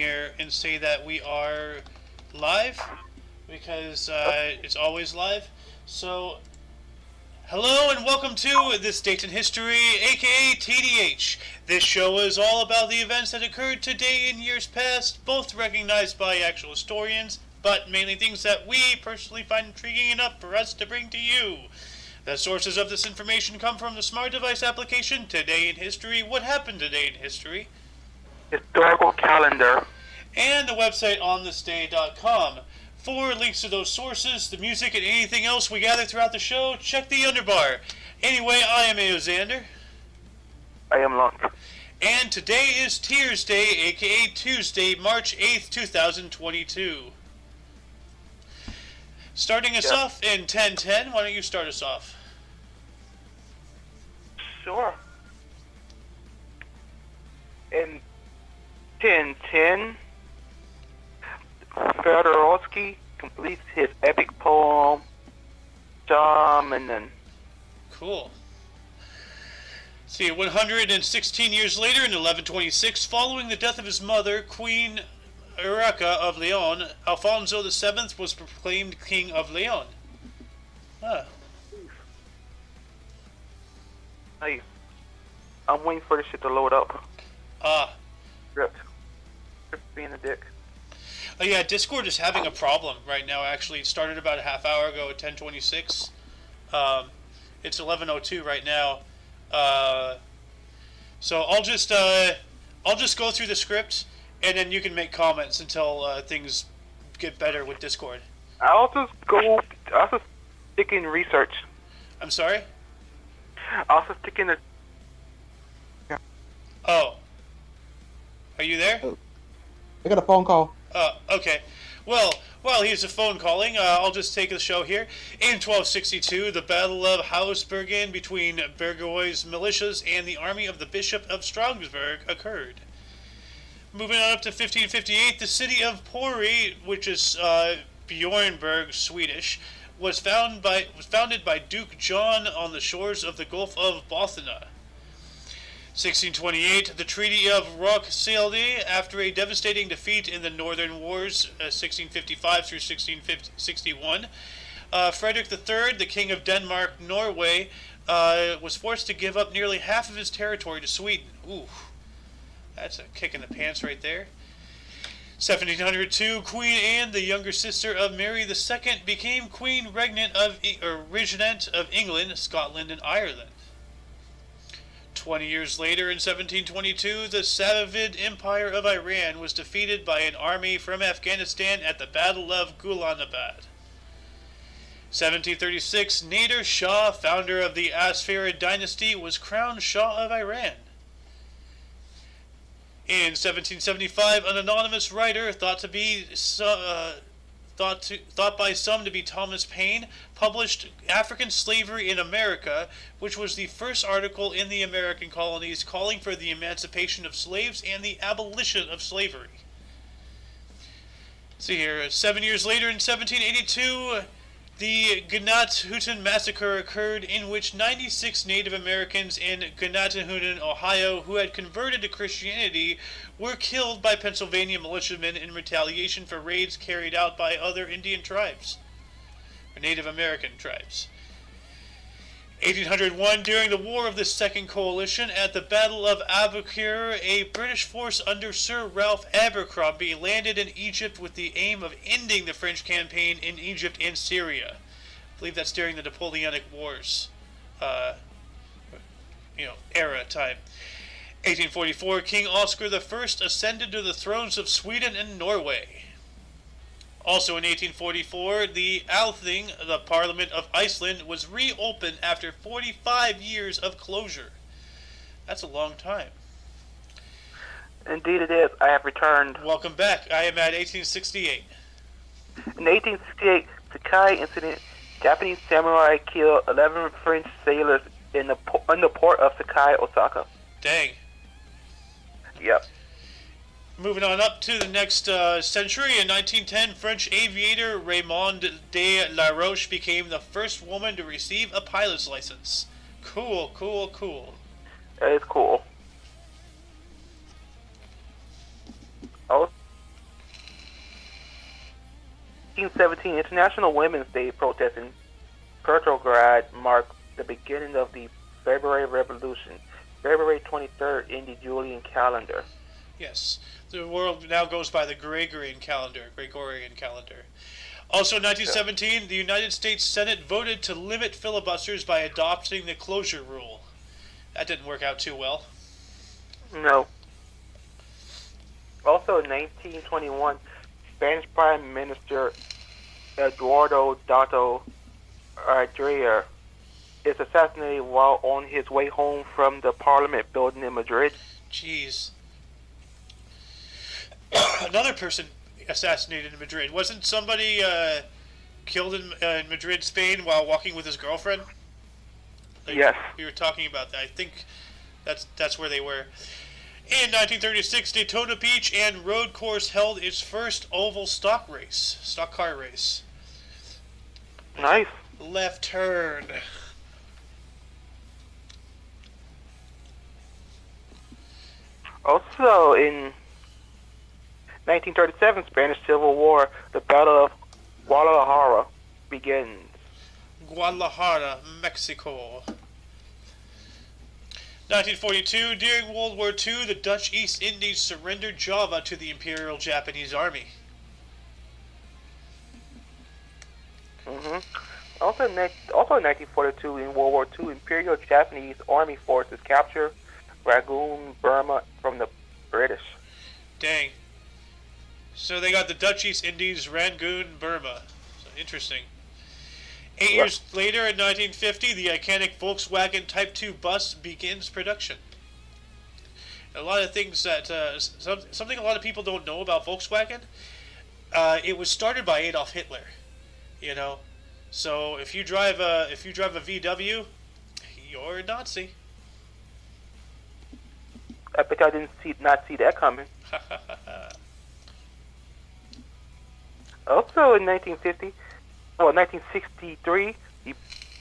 here and say that we are live because it's always live. So, hello and welcome to This Date in History, aka TDH. This show is all about the events that occurred today in years past, both recognized by actual historians, but mainly things that we personally find intriguing enough for us to bring to you. The sources of this information come from the smart device application Today in History, What Happened Today in History, Historical calendar, and the website onthisday.com. For links to those sources, the music, and anything else we gather throughout the show, check the underbar. Anyway, I am Aoxander. I am Lunk. And today is Tears Day, aka Tuesday, March 8th, 2022. Starting us off in 1010, why don't you start us off? Sure. In 1010, Fedorovsky completes his epic poem, Shaman. Cool. See, 116 years later, in 1126, following the death of his mother, Queen Urraca of Leon, Alfonso VII was proclaimed King of Leon. Huh. Hey, I'm waiting for this shit to load up. Rip being a dick. Oh yeah, Discord is having a problem right now. Actually, it started about a half hour ago at 10:26. It's 11:02 right now. So I'll just go through the script, and then you can make comments until things get better with Discord. I also stick in research. I'm sorry? I also stick in the. Oh. Are you there? I got a phone call. Okay. Well, while he's a phone calling, I'll just take the show here. In 1262, the Battle of Hausbergen between Burgoy's militias and the army of the Bishop of Strasbourg occurred. Moving on up to 1558, the city of Pori, which is Bjornberg, Swedish, was founded by Duke John on the shores of the Gulf of Bothnia. 1628, the Treaty of Roskilde, after a devastating defeat in the Northern Wars, 1655 through 1661. Frederick III, the King of Denmark-Norway, was forced to give up nearly half of his territory to Sweden. Ooh, that's a kick in the pants right there. 1702, Queen Anne, the younger sister of Mary II, became Queen Regent of England, Scotland, and Ireland. 20 years later, in 1722, the Safavid Empire of Iran was defeated by an army from Afghanistan at the Battle of Ghulanabad. 1736, Nader Shah, founder of the Asfarid dynasty, was crowned Shah of Iran. In 1775, an anonymous writer thought by some to be Thomas Paine, published African Slavery in America, which was the first article in the American colonies calling for the emancipation of slaves and the abolition of slavery. See here, 7 years later, in 1782, the Gannat-Houghton massacre occurred, in which 96 Native Americans in Gannat-Houghton, Ohio, who had converted to Christianity, were killed by Pennsylvania militiamen in retaliation for raids carried out by other Indian tribes, or Native American tribes. 1801, during the War of the Second Coalition, at the Battle of Aboukir, a British force under Sir Ralph Abercrombie landed in Egypt with the aim of ending the French campaign in Egypt and Syria. I believe that's during the Napoleonic Wars, era time. 1844, King Oscar I ascended to the thrones of Sweden and Norway. Also in 1844, the Althing, the Parliament of Iceland, was reopened after 45 years of closure. That's a long time. Indeed it is. I have returned. Welcome back. I am at 1868. In the 1868 Sakai incident, Japanese samurai killed 11 French sailors in the port of Sakai, Osaka. Dang. Yep. Moving on up to the next century, in 1910, French aviator Raymond de la Roche became the first woman to receive a pilot's license. Cool, cool, cool. That is cool. 1817, International Women's Day protest in Petrograd marked the beginning of the February Revolution. February 23rd in the Julian calendar. Yes, the world now goes by the Gregorian calendar. Also in 1917, the United States Senate voted to limit filibusters by adopting the closure rule. That didn't work out too well. No. Also in 1921, Spanish Prime Minister Eduardo Dato Adria is assassinated while on his way home from the Parliament building in Madrid. Jeez. Another person assassinated in Madrid. Wasn't somebody killed in Madrid, Spain, while walking with his girlfriend? Yes. We were talking about that. I think that's where they were. In 1936, Daytona Beach and Road Course held its first oval stock car race. Nice. Left turn. Also in 1937, Spanish Civil War, the Battle of Guadalajara begins. Guadalajara, Mexico. 1942, during World War II, the Dutch East Indies surrendered Java to the Imperial Japanese Army. Also in 1942, in World War II, Imperial Japanese Army forces captured Rangoon, Burma from the British. Dang. So they got the Dutch East Indies, Rangoon, Burma. So interesting. 8 years later, in 1950, the iconic Volkswagen Type 2 bus begins production. A lot of things that something a lot of people don't know about Volkswagen. It was started by Adolf Hitler. You know, so if you drive a VW, you're a Nazi. I bet I didn't not see that coming. Also in 1963, the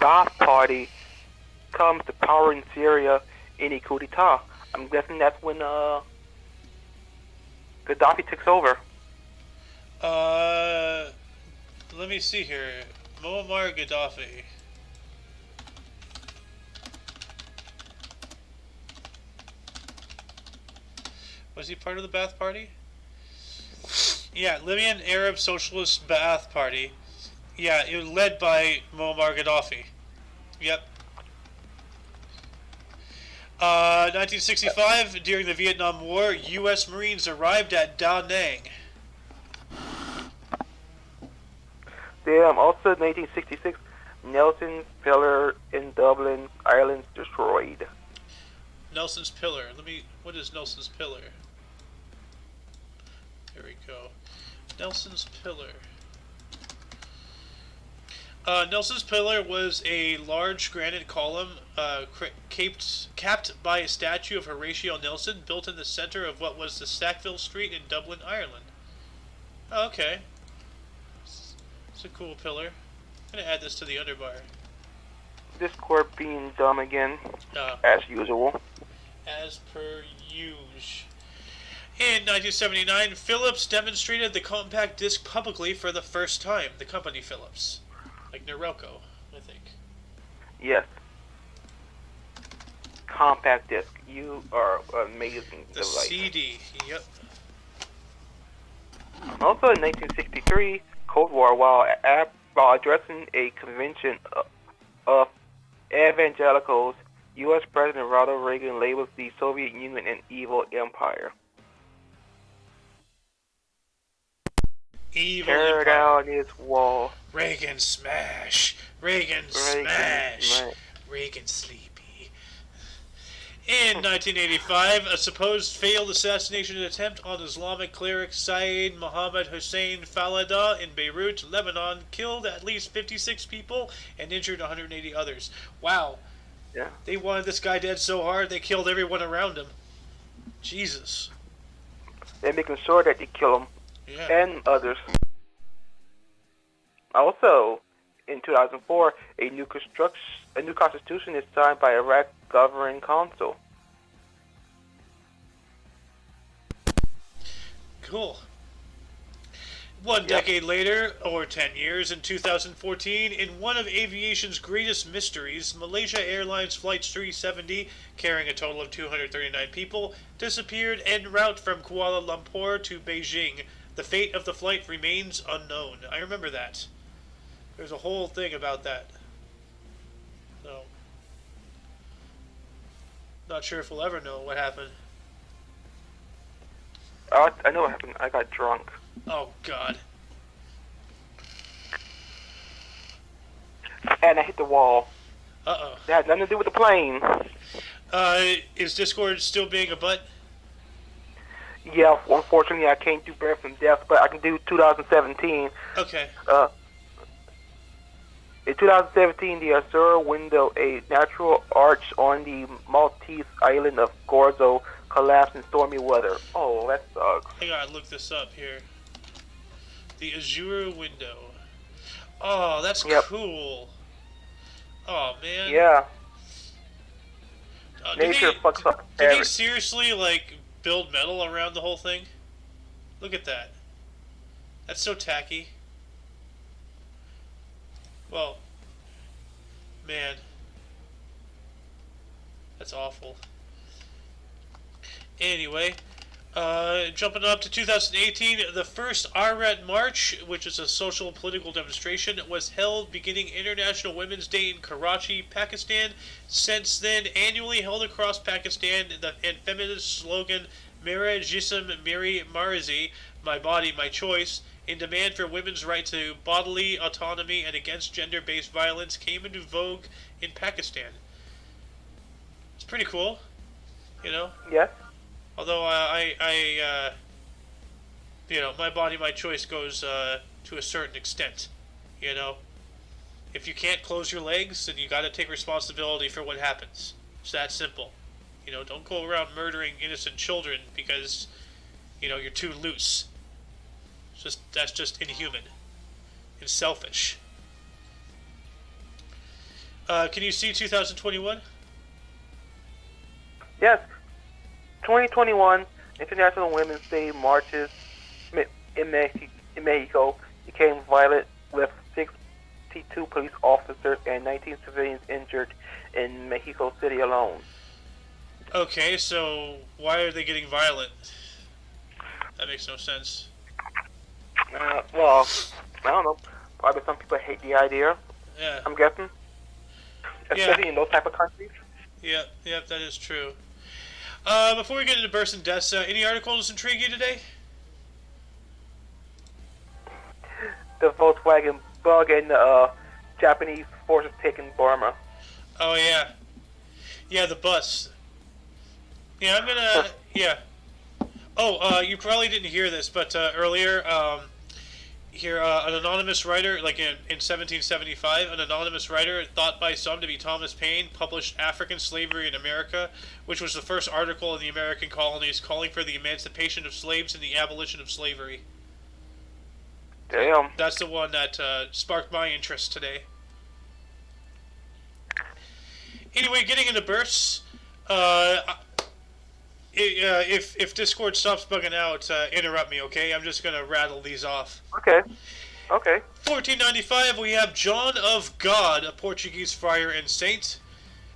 Ba'ath Party comes to power in Syria in a coup d'etat. I'm guessing that's when Gaddafi takes over. Let me see here. Muammar Gaddafi. Was he part of the Ba'ath Party? Yeah, Libyan Arab Socialist Ba'ath Party. Yeah, it was led by Muammar Gaddafi. Yep. 1965, during the Vietnam War, U.S. Marines arrived at Da Nang. Also 1966, Nelson's Pillar in Dublin, Ireland destroyed. Nelson's Pillar. What is Nelson's Pillar? Here we go. Nelson's Pillar. Nelson's Pillar was a large granite column capped by a statue of Horatio Nelson built in the center of what was the Sackville Street in Dublin, Ireland. Oh, okay. It's a cool pillar. I'm going to add this to the underbar. Discord being dumb again, as usual. As per usual. In 1979, Philips demonstrated the compact disc publicly for the first time. The company Philips. Like Norelco, I think. Yes. Compact disc. You are amazing. The CD, yep. Also in 1963, Cold War, while addressing a convention of evangelicals, U.S. President Ronald Reagan labels the Soviet Union an evil empire. Evil Tear empire. down its wall. Reagan smash. Reagan smash. Reagan sleepy. In 1985, a supposed failed assassination attempt on Islamic cleric Syed Mohammed Hussein Falada in Beirut, Lebanon, killed at least 56 people and injured 180 others. Wow. Yeah. They wanted this guy dead so hard they killed everyone around him. Jesus. They're making sure that they kill him. Yeah. And others. Also, in 2004, a new constitution is signed by Iraq Governing Council. Cool. One Yep. decade later, or 10 years, in 2014, in one of aviation's greatest mysteries, Malaysia Airlines Flight 370, carrying a total of 239 people, disappeared en route from Kuala Lumpur to Beijing. The fate of the flight remains unknown. I remember that. There's a whole thing about that. So, not sure if we'll ever know what happened. I know what happened. I got drunk. Oh, God. And I hit the wall. Uh-oh. It had nothing to do with the plane. Is Discord still being a butt? Yeah, unfortunately I can't do birth and death, but I can do 2017. Okay. In 2017, the Azure window, a natural arch on the Maltese island of Gorzo, collapsed in stormy weather. Oh, that sucks. I gotta look this up here. The Azure window. Oh, that's cool. Oh, man. Yeah. Did Nature fucks up they everything. seriously, like, build metal around the whole thing? Look at that. That's so tacky. Well, man. That's awful. Anyway, jumping up to 2018, the first RET March, which is a social political demonstration, was held beginning International Women's Day in Karachi, Pakistan. Since then, annually held across Pakistan, and feminist slogan "Mera Jism Meri Marzi," my body, my choice, in demand for women's right to bodily autonomy and against gender-based violence, came into vogue in Pakistan. It's pretty cool, you know? Yes. Although you know, my body, my choice goes to a certain extent. You know, if you can't close your legs, then you got to take responsibility for what happens. It's that simple. You know, don't go around murdering innocent children because, you know, you're too loose. That's just inhuman and selfish. Can you see 2021? Yes. 2021 International Women's Day marches in Mexico became violent, with 62 police officers and 19 civilians injured in Mexico City alone. Okay, so why are they getting violent? That makes no sense. Well, I don't know. Probably some people hate the idea. Yeah. I'm guessing, especially in those type of countries. Yep, that is true. Before we get into births and deaths, any articles intrigue you today? The Volkswagen bug and the Japanese forces taking Burma. Oh, yeah. Yeah, the bus. Yeah, I'm gonna... Yeah. Oh, you probably didn't hear this, but earlier, here, an anonymous writer, like in 1775, an anonymous writer, thought by some to be Thomas Paine, published African Slavery in America, which was the first article in the American colonies calling for the emancipation of slaves and the abolition of slavery. Damn. That's the one that sparked my interest today. Anyway, getting into births, if Discord stops bugging out, interrupt me, okay? I'm just gonna rattle these off. Okay. 1495, we have John of God, a Portuguese friar and saint.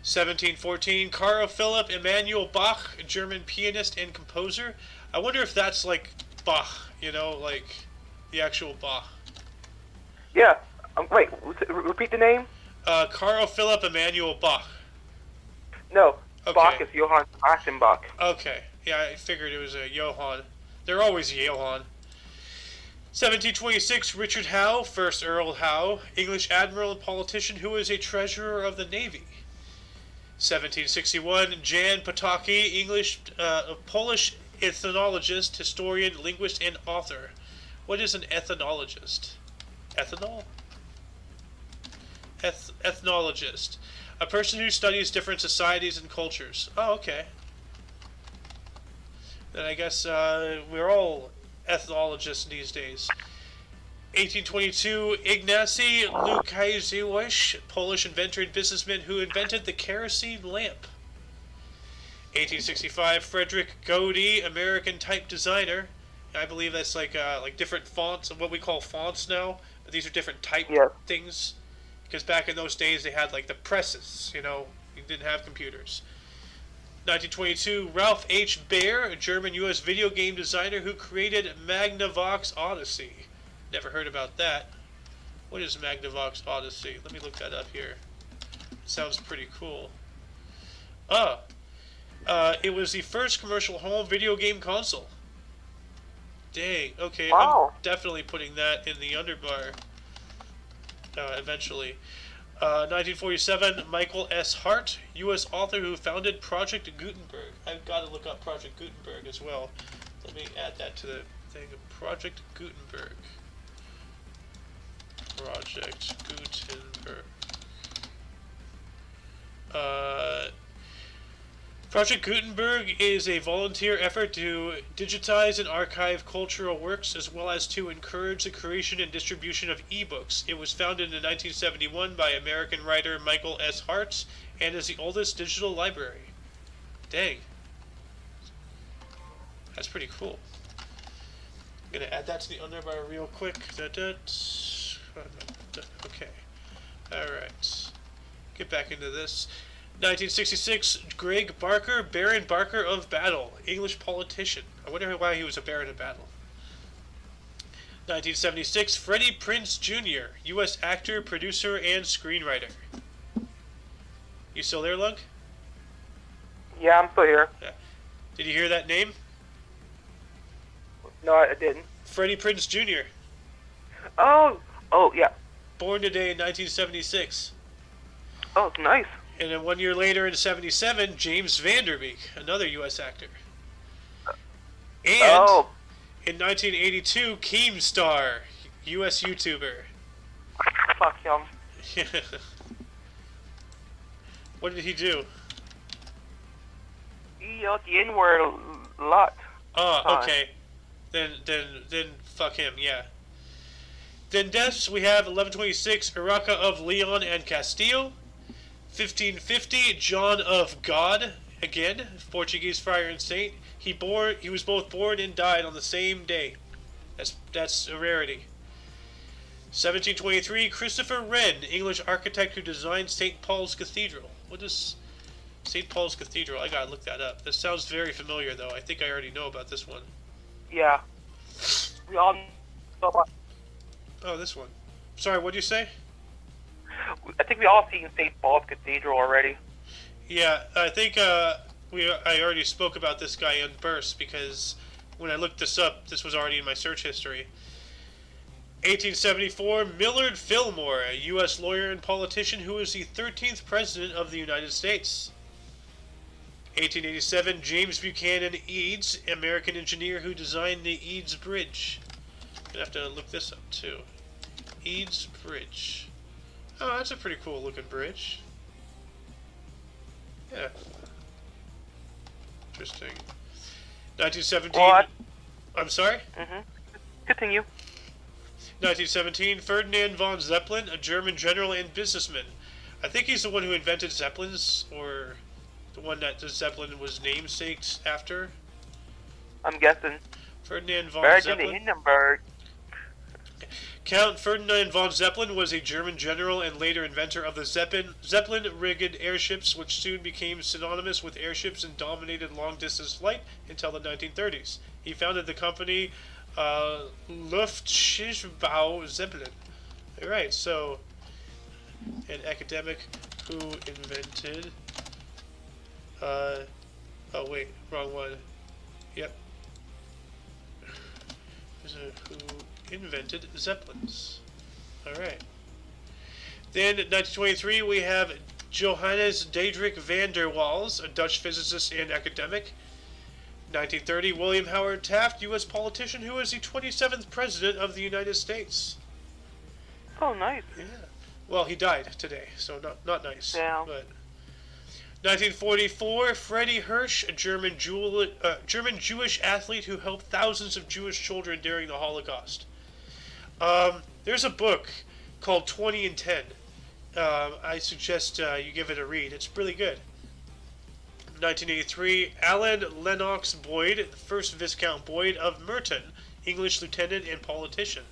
1714, Carl Philipp Emanuel Bach, a German pianist and composer. I wonder if that's like Bach, you know, like the actual Bach. Yeah. Wait. Repeat the name. Carl Philipp Emanuel Bach. No. Okay. Bach is Johann Sebastian Bach. Okay. Yeah, I figured it was a Johann. They're always Johann. 1726, Richard Howe, 1st Earl Howe, English admiral and politician who was a treasurer of the Navy. 1761, Jan Potocki, Polish ethnologist, historian, linguist, and author. What is an ethnologist? Ethanol? Ethnologist. A person who studies different societies and cultures. Oh, okay. Then I guess we're all ethnologists these days. 1822, Ignacy Lukasiewicz, Polish inventor and businessman who invented the kerosene lamp. 1865, Frederick Godey, American type designer. I believe that's like different fonts, what we call fonts now. But these are different type Yes. things, because back in those days they had like the presses. You didn't have computers. 1922, Ralph H. Baer, a German-U.S. video game designer who created Magnavox Odyssey. Never heard about that. What is Magnavox Odyssey? Let me look that up here. Sounds pretty cool. It was the first commercial home video game console. Dang. Okay, Wow. I'm definitely putting that in the underbar. Eventually. 1947, Michael S. Hart, U.S. author who founded Project Gutenberg. I've got to look up Project Gutenberg as well. Let me add that to the thing. Project Gutenberg. Project Gutenberg. Project Gutenberg is a volunteer effort to digitize and archive cultural works as well as to encourage the creation and distribution of ebooks. It was founded in 1971 by American writer Michael S. Hart and is the oldest digital library. Dang. That's pretty cool. I'm going to add that to the underbar real quick. Okay. Alright. Get back into this. 1966, Greg Barker, Baron Barker of Battle, English politician. I wonder why he was a Baron of Battle. 1976, Freddie Prinze Jr., U.S. actor, producer, and screenwriter. You still there, Lunk? Yeah, I'm still here. Yeah. Did you hear that name? No, I didn't. Freddie Prinze Jr., Oh, yeah. born today in 1976. Oh, nice. And then 1 year later in 77, James Van Der Beek, another U.S. actor. And in 1982, Keemstar, U.S. YouTuber. Fuck him. What did he do? He yelled the N-word a lot. Oh, okay. Then fuck him, yeah. Then deaths, we have 1126, Urraca of Leon and Castillo. 1550, John of God, again, Portuguese friar and saint. He was both born and died on the same day. That's a rarity. 1723, Christopher Wren, English architect who designed St. Paul's Cathedral. What is St. Paul's Cathedral? I gotta look that up. This sounds very familiar, though. I think I already know about this one. Yeah. We all know about... Oh, this one. Sorry, what'd you say? I think we all seen St. Paul's Cathedral already. Yeah, I think I already spoke about this guy in Burst because when I looked this up, this was already in my search history. 1874, Millard Fillmore, a U.S. lawyer and politician who was the 13th President of the United States. 1887, James Buchanan Eads, American engineer who designed the Eads Bridge. I'm going to have to look this up too. Eads Bridge. Oh, that's a pretty cool looking bridge. Yeah. Interesting. 1917. Well, I'm sorry? Continue. 1917, Ferdinand von Zeppelin, a German general and businessman. I think he's the one who invented Zeppelins, or the one that the Zeppelin was namesakes after. I'm guessing. Ferdinand von Bergen Zeppelin. Hindenburg. Count Ferdinand von Zeppelin was a German general and later inventor of the Zeppelin-rigged airships, which soon became synonymous with airships and dominated long-distance flight until the 1930s. He founded the company Luftschiffbau Zeppelin. Alright, so an academic who invented... oh wait, wrong one. Yep. Who invented Zeppelins. Alright. Then, in 1923, we have Johannes Diederik van der Waals, a Dutch physicist and academic. 1930, William Howard Taft, U.S. politician who was the 27th President of the United States. Oh, nice. Yeah. Well, he died today, so not nice. Yeah. But 1944, Freddie Hirsch, a German Jewish athlete who helped thousands of Jewish children during the Holocaust. There's a book called 20 and 10. I suggest you give it a read. It's really good. 1983, Alan Lennox Boyd, the first Viscount Boyd of Merton, English lieutenant and politician.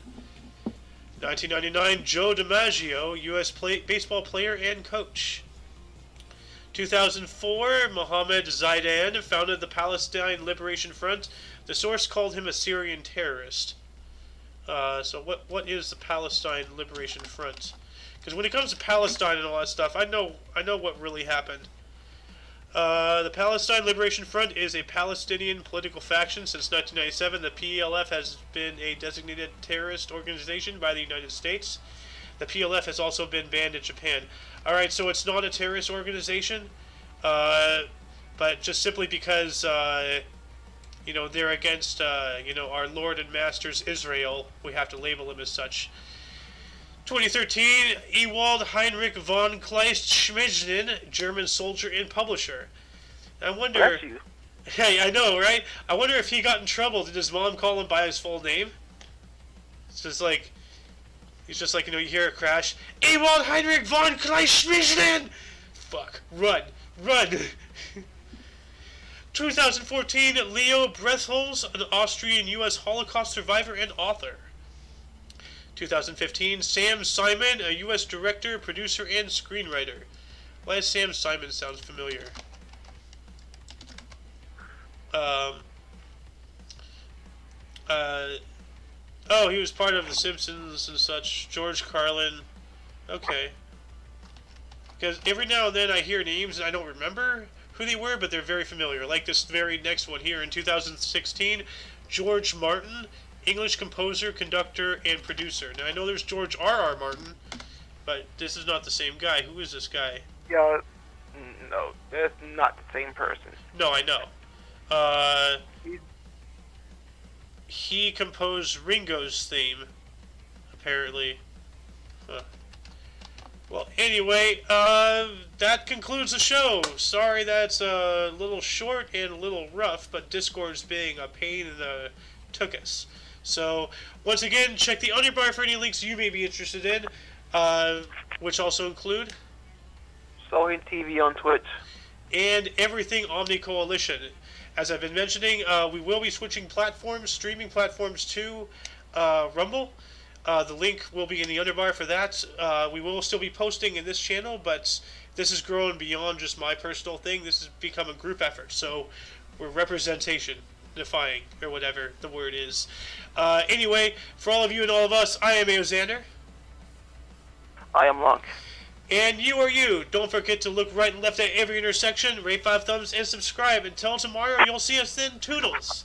1999, Joe DiMaggio, U.S. baseball player and coach. 2004, Mohammed Zaidan founded the Palestine Liberation Front. The source called him a Syrian terrorist. So what is the Palestine Liberation Front? Because when it comes to Palestine and all that stuff, I know what really happened. The Palestine Liberation Front is a Palestinian political faction. Since 1997, the PLF has been a designated terrorist organization by the United States. The PLF has also been banned in Japan. Alright, so it's not a terrorist organization, but just simply because, they're against, our Lord and Masters Israel, we have to label them as such. 2013, Ewald Heinrich von Kleist-Schmidgen, German soldier and publisher. I wonder... Bless you. Hey, I know, right? I wonder if he got in trouble. Did his mom call him by his full name? It's just like... He's just like, you hear a crash. Ewald Heinrich von Kleist-Schmidgen! Fuck. Run. 2014, Leo Brechtholz, an Austrian-U.S. Holocaust survivor and author. 2015, Sam Simon, a U.S. director, producer, and screenwriter. Why does Sam Simon sound familiar? Oh, he was part of The Simpsons and such. George Carlin. Okay. Because every now and then I hear names and I don't remember who they were, but they're very familiar. Like this very next one here in 2016, George Martin, English composer, conductor, and producer. Now I know there's George R.R. Martin, but this is not the same guy. Who is this guy? Yeah, no, that's not the same person. No, I know. He composed Ringo's theme, apparently. Well, anyway, that concludes the show. Sorry that's a little short and a little rough, but Discord's being a pain in the tuchus. So, once again, check the underbar for any links you may be interested in, which also include... Sohin TV on Twitch. And everything OMNI Coalition. As I've been mentioning, we will be switching platforms, streaming platforms to Rumble. The link will be in the underbar for that. We will still be posting in this channel, but this has grown beyond just my personal thing. This has become a group effort, so we're representation defying, or whatever the word is. Anyway, for all of you and all of us, I am Aoxander. I am Lunk. And you are you. Don't forget to look right and left at every intersection, rate 5 thumbs, and subscribe. Until tomorrow, you'll see us then. Toodles.